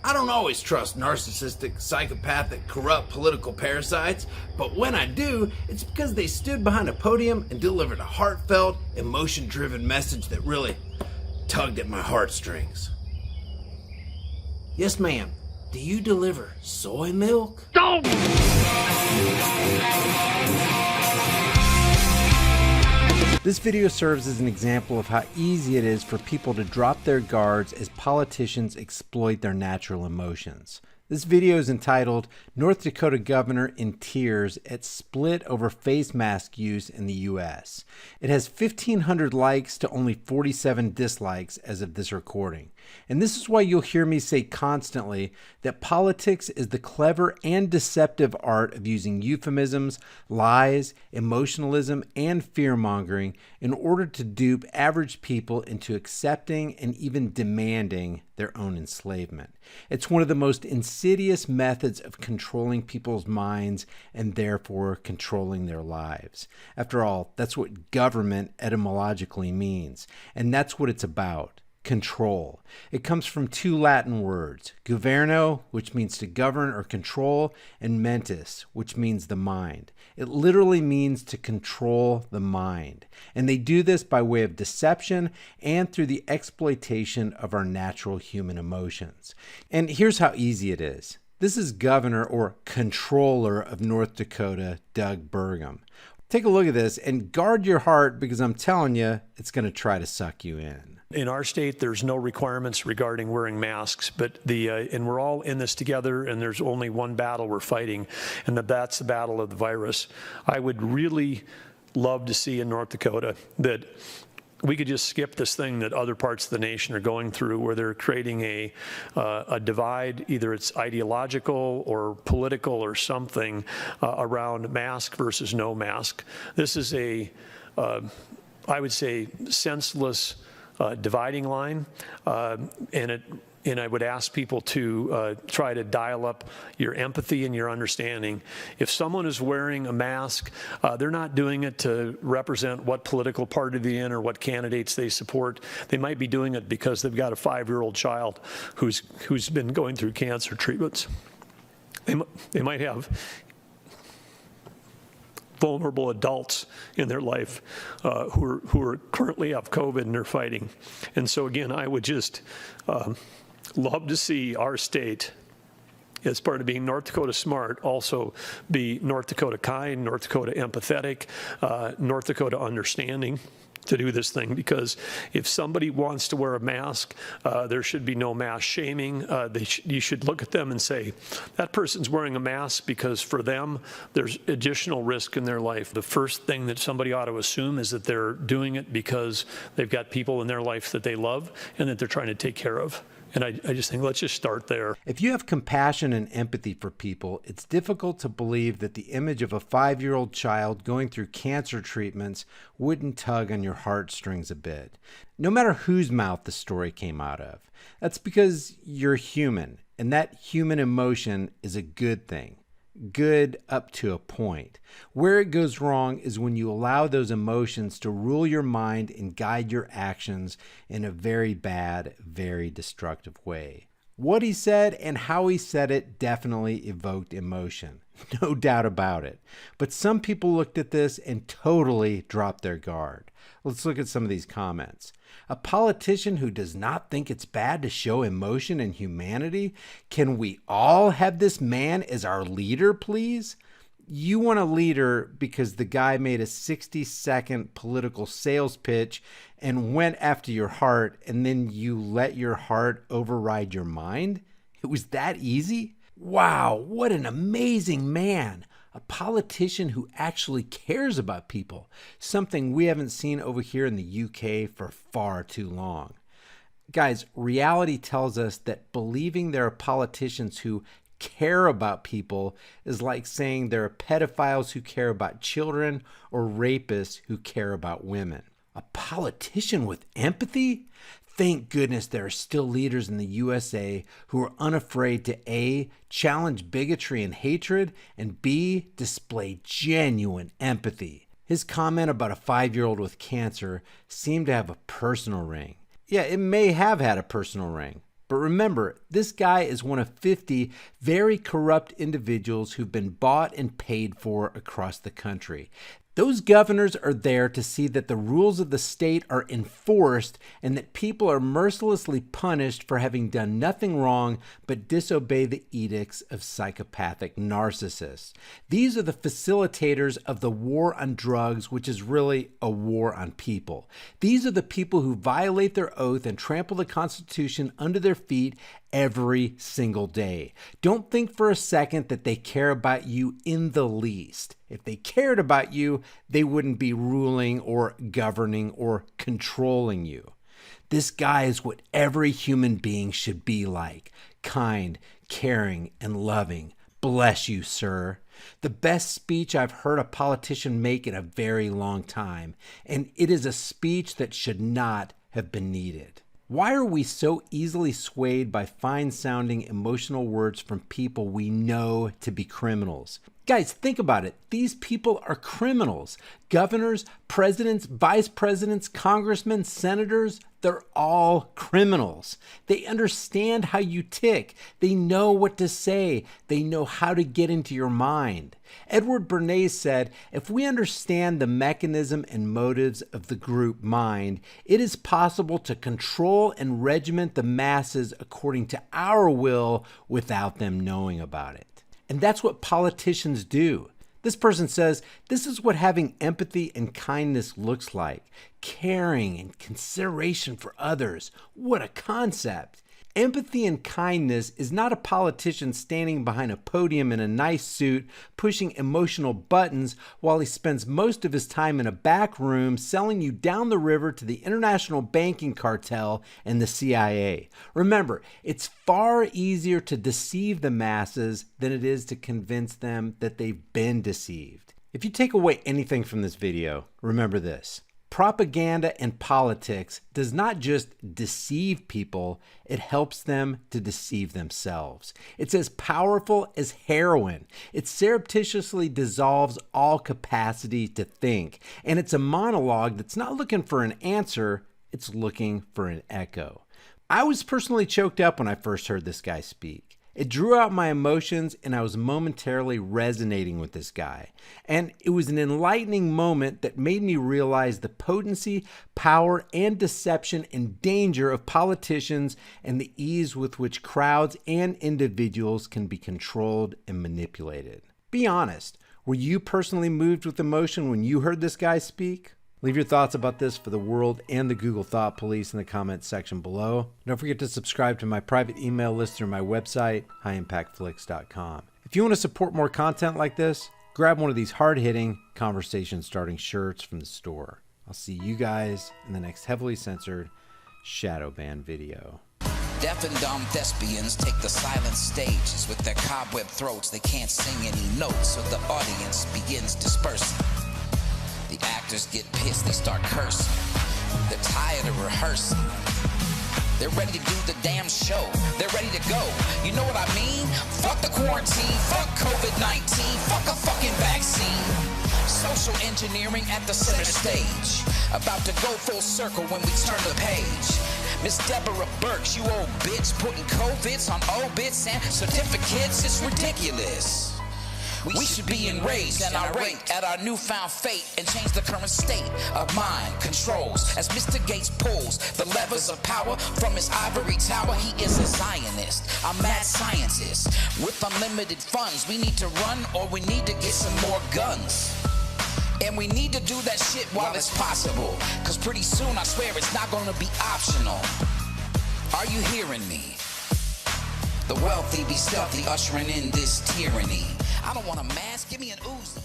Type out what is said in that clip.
I don't always trust narcissistic, psychopathic, corrupt political parasites, but when I do, it's because they stood behind a podium and delivered a heartfelt, emotion-driven message that really tugged at my heartstrings. Yes, ma'am. Do you deliver soy milk? No! This video serves as an example of how easy it is for people to drop their guards as politicians exploit their natural emotions. This video is entitled, North Dakota Governor in Tears at Split Over Face Mask Use in the U.S. It has 1,500 likes to only 47 dislikes as of this recording. And this is why you'll hear me say constantly that politics is the clever and deceptive art of using euphemisms, lies, emotionalism, and fear-mongering in order to dupe average people into accepting and even demanding their own enslavement. It's one of the most insidious methods of controlling people's minds and therefore controlling their lives. After all, that's what government etymologically means, and that's what it's about. Control. It comes from two Latin words, governo, which means to govern or control, and mentis, which means the mind. It literally means to control the mind. And they do this by way of deception and through the exploitation of our natural human emotions. And here's how easy it is. This is Governor or Controller of North Dakota, Doug Burgum. Take a look at this and guard your heart because I'm telling you, it's going to try to suck you in. In our state, there's no requirements regarding wearing masks, but and we're all in this together, and there's only one battle we're fighting, and that's the battle of the virus. I would really love to see in North Dakota that we could just skip this thing that other parts of the nation are going through, where they're creating a divide, either it's ideological or political or something, around mask versus no mask. This is I would say, senseless dividing line, and I would ask people to try to dial up your empathy and your understanding. If someone is wearing a mask, they're not doing it to represent what political party they're in or what candidates they support. They might be doing it because they've got a 5-year-old child who's been going through cancer treatments. They might have vulnerable adults in their life who are currently have COVID and they're fighting. And so again, I would just love to see our state, as part of being North Dakota smart, also be North Dakota kind, North Dakota empathetic, North Dakota understanding to do this thing, because if somebody wants to wear a mask, there should be no mask shaming. You should look at them and say, that person's wearing a mask because for them, there's additional risk in their life. The first thing that somebody ought to assume is that they're doing it because they've got people in their life that they love and that they're trying to take care of. And I just think, let's just start there. If you have compassion and empathy for people, it's difficult to believe that the image of a 5-year-old child going through cancer treatments wouldn't tug on your heartstrings a bit, no matter whose mouth the story came out of. That's because you're human, and that human emotion is a good thing. Good up to a point. Where it goes wrong is when you allow those emotions to rule your mind and guide your actions in a very bad, very destructive way. What he said and how he said it definitely evoked emotion. No doubt about it. But some people looked at this and totally dropped their guard. Let's look at some of these comments. A politician who does not think it's bad to show emotion and humanity? Can we all have this man as our leader, please? You want a leader because the guy made a 60-second political sales pitch and went after your heart, and then you let your heart override your mind? It was that easy? Wow, what an amazing man. A politician who actually cares about people, something we haven't seen over here in the UK for far too long. Guys, reality tells us that believing there are politicians who care about people is like saying there are pedophiles who care about children or rapists who care about women. A politician with empathy? Thank goodness there are still leaders in the USA who are unafraid to A, challenge bigotry and hatred, and B, display genuine empathy. His comment about a 5-year-old with cancer seemed to have a personal ring. Yeah, it may have had a personal ring, But remember, this guy is one of 50 very corrupt individuals who've been bought and paid for across the country. Those governors are there to see that the rules of the state are enforced and that people are mercilessly punished for having done nothing wrong but disobey the edicts of psychopathic narcissists. These are the facilitators of the war on drugs, which is really a war on people. These are the people who violate their oath and trample the Constitution under their feet every single day. Don't think for a second that they care about you in the least. If they cared about you, they wouldn't be ruling or governing or controlling you. This guy is what every human being should be like: kind, caring, and loving. Bless you, sir. The best speech I've heard a politician make in a very long time, and it is a speech that should not have been needed. Why are we so easily swayed by fine-sounding emotional words from people we know to be criminals? Guys, think about it. These people are criminals. Governors, presidents, vice presidents, congressmen, senators, they're all criminals. They understand how you tick. They know what to say. They know how to get into your mind. Edward Bernays said, if we understand the mechanism and motives of the group mind, it is possible to control and regiment the masses according to our will without them knowing about it. And that's what politicians do. This person says, this is what having empathy and kindness looks like. Caring and consideration for others. What a concept. Empathy and kindness is not a politician standing behind a podium in a nice suit, pushing emotional buttons while he spends most of his time in a back room selling you down the river to the international banking cartel and the CIA. Remember, it's far easier to deceive the masses than it is to convince them that they've been deceived. If you take away anything from this video, remember this. Propaganda and politics does not just deceive people, it helps them to deceive themselves. It's as powerful as heroin. It surreptitiously dissolves all capacity to think. And it's a monologue that's not looking for an answer, it's looking for an echo. I was personally choked up when I first heard this guy speak. It drew out my emotions and I was momentarily resonating with this guy. And it was an enlightening moment that made me realize the potency, power, and deception and danger of politicians and the ease with which crowds and individuals can be controlled and manipulated. Be honest, were you personally moved with emotion when you heard this guy speak? Leave your thoughts about this for the world and the Google Thought Police in the comments section below. Don't forget to subscribe to my private email list through my website, highimpactflix.com. If you want to support more content like this, grab one of these hard-hitting, conversation-starting shirts from the store. I'll see you guys in the next heavily censored shadow ban video. Deaf and dumb thespians take the silent stages. With their cobweb throats, they can't sing any notes, so the audience begins dispersing. The actors get pissed, they start cursing. They're tired of rehearsing. They're ready to do the damn show. They're ready to go. You know what I mean? Fuck the quarantine, fuck COVID-19, fuck a fucking vaccine. Social engineering at the center stage. About to go full circle when we turn the page. Miss Deborah Burks, you old bitch, putting COVIDs on obits and certificates, it's ridiculous. We should be enraged and irate at our newfound fate and change the current state of mind controls. As Mr. Gates pulls the levers of power from his ivory tower, he is a Zionist, a mad scientist. With unlimited funds, we need to run or we need to get some more guns. And we need to do that shit while it's possible. Cause pretty soon, I swear, it's not gonna be optional. Are you hearing me? The wealthy be stealthy, ushering in this tyranny. I don't want a mask, give me an Uzi.